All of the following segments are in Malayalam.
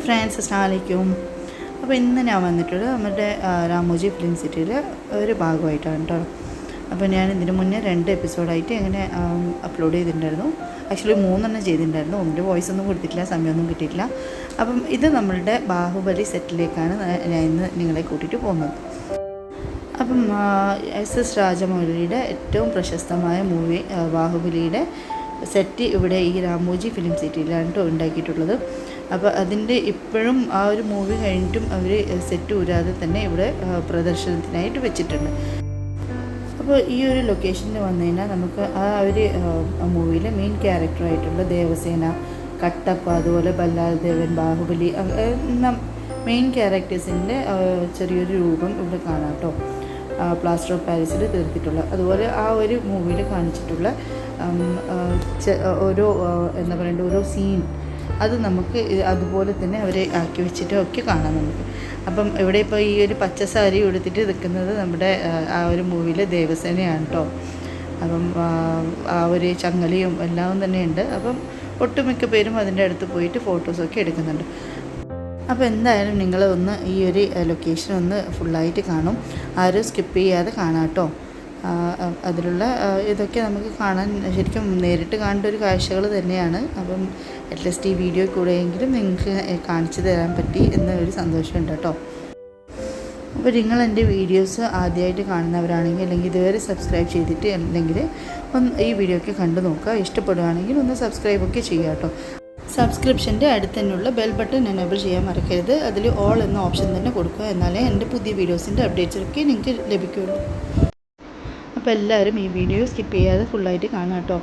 ഫ്രണ്ട്സ്, അസ്സലാമു അലൈക്കും. അപ്പോൾ ഇന്ന് ഞാൻ വന്നിട്ടുള്ളത് നമ്മുടെ രാമോജി ഫിലിം സിറ്റിയിൽ ഒരു ഭാഗമായിട്ടാണ് കേട്ടോ. അപ്പോൾ ഞാൻ ഇതിന് മുന്നേ 2 എപ്പിസോഡായിട്ട് അങ്ങനെ അപ്ലോഡ് ചെയ്തിട്ടുണ്ടായിരുന്നു. ആക്ച്വലി 3 ചെയ്തിട്ടുണ്ടായിരുന്നു. ഒന്നിൻ്റെ വോയിസ് ഒന്നും കൊടുത്തിട്ടില്ല, സമയമൊന്നും കിട്ടിയിട്ടില്ല. അപ്പം ഇത് നമ്മളുടെ ബാഹുബലി സെറ്റിലേക്കാണ് ഞാൻ ഇന്ന് നിങ്ങളെ കൂട്ടിയിട്ട് പോകുന്നത്. അപ്പം എസ് രാജമൗലിയുടെ ഏറ്റവും പ്രശസ്തമായ മൂവി ബാഹുബലിയുടെ സെറ്റ് ഇവിടെ ഈ രാമോജി ഫിലിം സിറ്റിയിലാണ് കേട്ടോ ഉണ്ടാക്കിയിട്ടുള്ളത്. അപ്പോൾ അതിൻ്റെ ഇപ്പോഴും ആ ഒരു മൂവി കഴിഞ്ഞിട്ടും അവർ സെറ്റ് ഊരാതെ തന്നെ ഇവിടെ പ്രദർശനത്തിനായിട്ട് വെച്ചിട്ടുണ്ട്. അപ്പോൾ ഈ ഒരു ലൊക്കേഷനിൽ വന്നു കഴിഞ്ഞാൽ നമുക്ക് ആ ഒരു മൂവിയിലെ മെയിൻ ക്യാരക്ടറായിട്ടുള്ള ദേവസേന, കട്ടപ്പ, അതുപോലെ ബല്ലാൽദേവൻ, ബാഹുബലി മെയിൻ ക്യാരക്ടേഴ്സിൻ്റെ ചെറിയൊരു രൂപം ഇവിടെ കാണാം കേട്ടോ. പ്ലാസ്റ്റർ ഓഫ് പാരീസിൽ തീർത്തിട്ടുള്ള, അതുപോലെ ആ ഒരു മൂവിയിൽ കാണിച്ചിട്ടുള്ള ഓരോ എന്താ പറയേണ്ട ഓരോ സീൻ അത് നമുക്ക് അതുപോലെ തന്നെ അവരെ ആക്കി വെച്ചിട്ട് ഒക്കെ കാണാം നമുക്ക്. അപ്പം ഇവിടെ ഇപ്പോൾ ഈ ഒരു പച്ച സാരി ഉടുത്തിട്ട് നിൽക്കുന്നത് നമ്മുടെ ആ ഒരു മൂവിയിലെ ദേവസേനയാണ് കേട്ടോ. അപ്പം ആ ഒരു ചങ്ങലയും എല്ലാം തന്നെയുണ്ട്. അപ്പം ഒട്ടുമിക്ക പേരും അതിൻ്റെ അടുത്ത് പോയിട്ട് ഫോട്ടോസൊക്കെ എടുക്കുന്നുണ്ട്. അപ്പോൾ എന്തായാലും നിങ്ങൾ ഒന്ന് ഈ ഒരു ലൊക്കേഷൻ ഒന്ന് ഫുള്ളായിട്ട് കാണും, ആരും സ്കിപ്പ് ചെയ്യാതെ കാണാം കേട്ടോ. അതിലുള്ള ഇതൊക്കെ നമുക്ക് കാണാൻ ശരിക്കും നേരിട്ട് കാണേണ്ട ഒരു കാഴ്ചകൾ തന്നെയാണ്. അപ്പം അറ്റ്ലീസ്റ്റ് ഈ വീഡിയോ കൂടെയെങ്കിലും നിങ്ങൾക്ക് കാണിച്ചു തരാൻ പറ്റി എന്നൊരു സന്തോഷമുണ്ട് കേട്ടോ. അപ്പോൾ നിങ്ങൾ എൻ്റെ വീഡിയോസ് ആദ്യമായിട്ട് കാണുന്നവരാണെങ്കിൽ, അല്ലെങ്കിൽ ഇതുവരെ സബ്സ്ക്രൈബ് ചെയ്തിട്ട് അല്ലെങ്കിൽ ഒന്ന് ഈ വീഡിയോ ഒക്കെ കണ്ടു നോക്കുക. ഇഷ്ടപ്പെടുകയാണെങ്കിൽ ഒന്ന് സബ്സ്ക്രൈബൊക്കെ ചെയ്യുക കേട്ടോ. സബ്സ്ക്രിപ്ഷൻ്റെ അടുത്ത് തന്നെയുള്ള ബെൽ ബട്ടൺ എനേബിൾ ചെയ്യാൻ മറക്കരുത്. അതിൽ ഓൾ എന്ന ഓപ്ഷൻ തന്നെ കൊടുക്കുക, എന്നാലേ എൻ്റെ പുതിയ വീഡിയോസിൻ്റെ അപ്ഡേറ്റ്സൊക്കെ നിങ്ങൾക്ക് ലഭിക്കുകയുള്ളൂ. അപ്പോൾ എല്ലാവരും ഈ വീഡിയോ സ്കിപ്പ് ചെയ്യാതെ ഫുള്ളായിട്ട് കാണാം കേട്ടോ.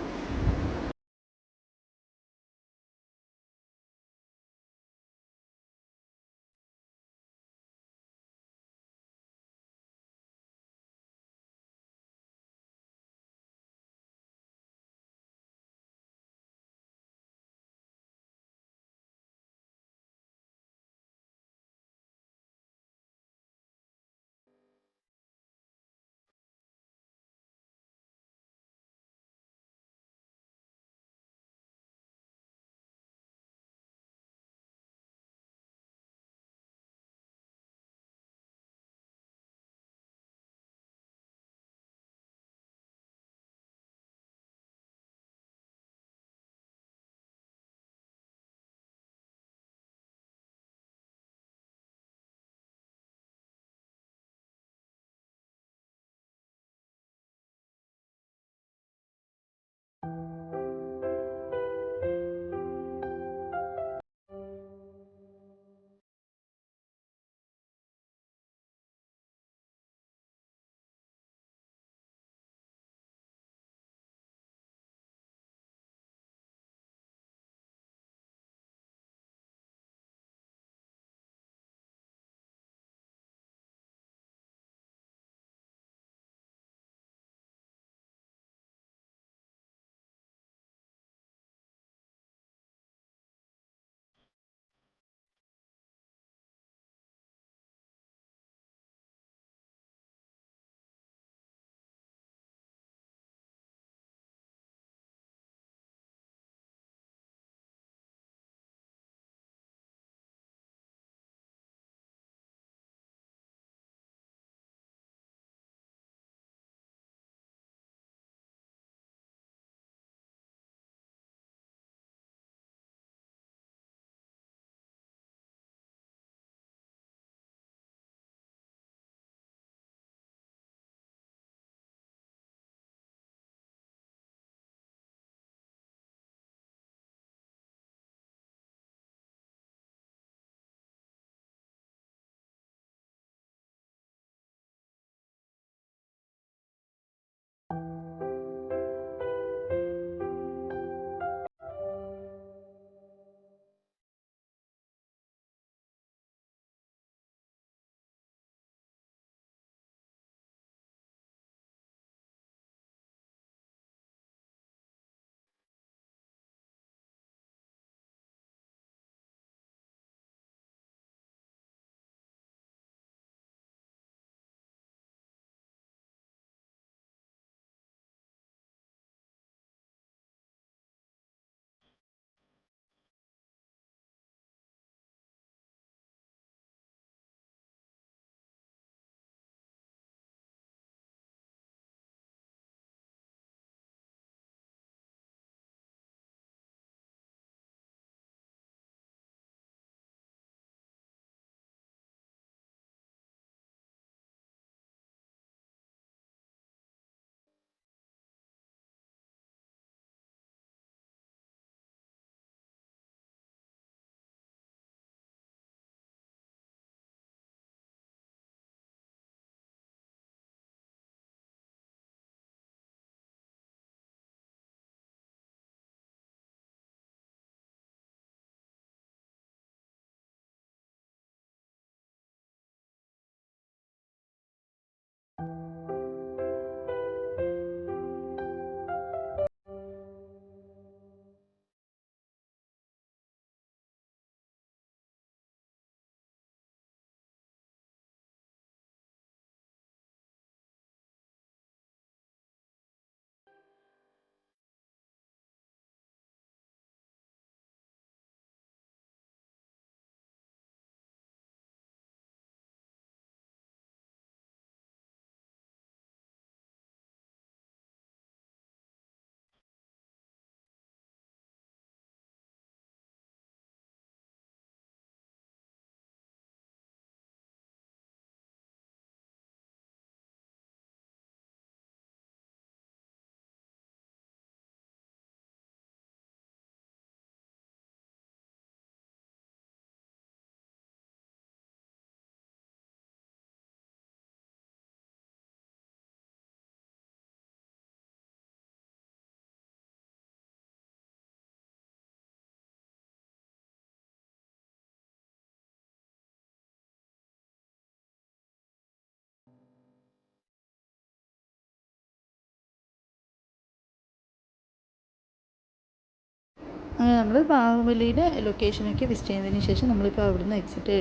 അങ്ങനെ നമ്മൾ ബാഹുബലിയുടെ ലൊക്കേഷനൊക്കെ വിസിറ്റ് ചെയ്തതിന് ശേഷം നമ്മളിപ്പോൾ അവിടുന്ന് എക്സിറ്റ്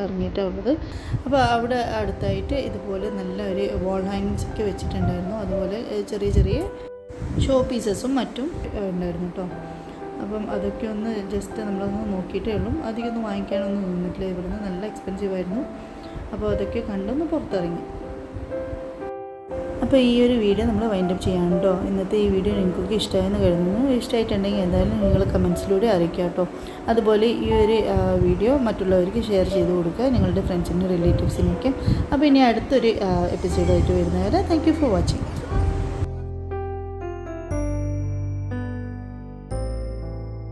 ഇറങ്ങിയിട്ടാണ് ഉള്ളത്. അപ്പോൾ അവിടെ അടുത്തായിട്ട് ഇതുപോലെ നല്ല ഒരു വാൾ ഹാങ്ങിങ്സ് ഒക്കെ വെച്ചിട്ടുണ്ടായിരുന്നു. അതുപോലെ ചെറിയ ചെറിയ ഷോ പീസസും മറ്റും ഉണ്ടായിരുന്നു കേട്ടോ. അപ്പം അതൊക്കെ ഒന്ന് ജസ്റ്റ് നമ്മളൊന്ന് നോക്കിയിട്ടേ ഉള്ളൂ. അധികം ഒന്നും വാങ്ങിക്കാനൊന്നും നിന്നിട്ടില്ല. ഇവിടുന്ന് നല്ല എക്സ്പെൻസീവ് ആയിരുന്നു. അപ്പോൾ അതൊക്കെ കണ്ടൊന്ന് പുറത്തിറങ്ങി. അപ്പോൾ ഈ ഒരു വീഡിയോ നമ്മൾ വൈൻഡപ്പ് ചെയ്യാം കേട്ടോ. ഇന്നത്തെ ഈ വീഡിയോ നിങ്ങൾക്കൊക്കെ ഇഷ്ടമായെന്ന് കരുതുന്നു. ഇഷ്ടമായിട്ടുണ്ടെങ്കിൽ എന്തായാലും നിങ്ങൾ കമൻസിലൂടെ അറിയിക്കുക കേട്ടോ. അതുപോലെ ഈ ഒരു വീഡിയോ മറ്റുള്ളവർക്ക് ഷെയർ ചെയ്ത് കൊടുക്കുക, നിങ്ങളുടെ ഫ്രണ്ട്സിനും റിലേറ്റീവ്സിനൊക്കെ. അപ്പോൾ ഇനി അടുത്തൊരു എപ്പിസോഡായിട്ട് വരുന്നവരെ താങ്ക് യു ഫോർ വാച്ചിങ്.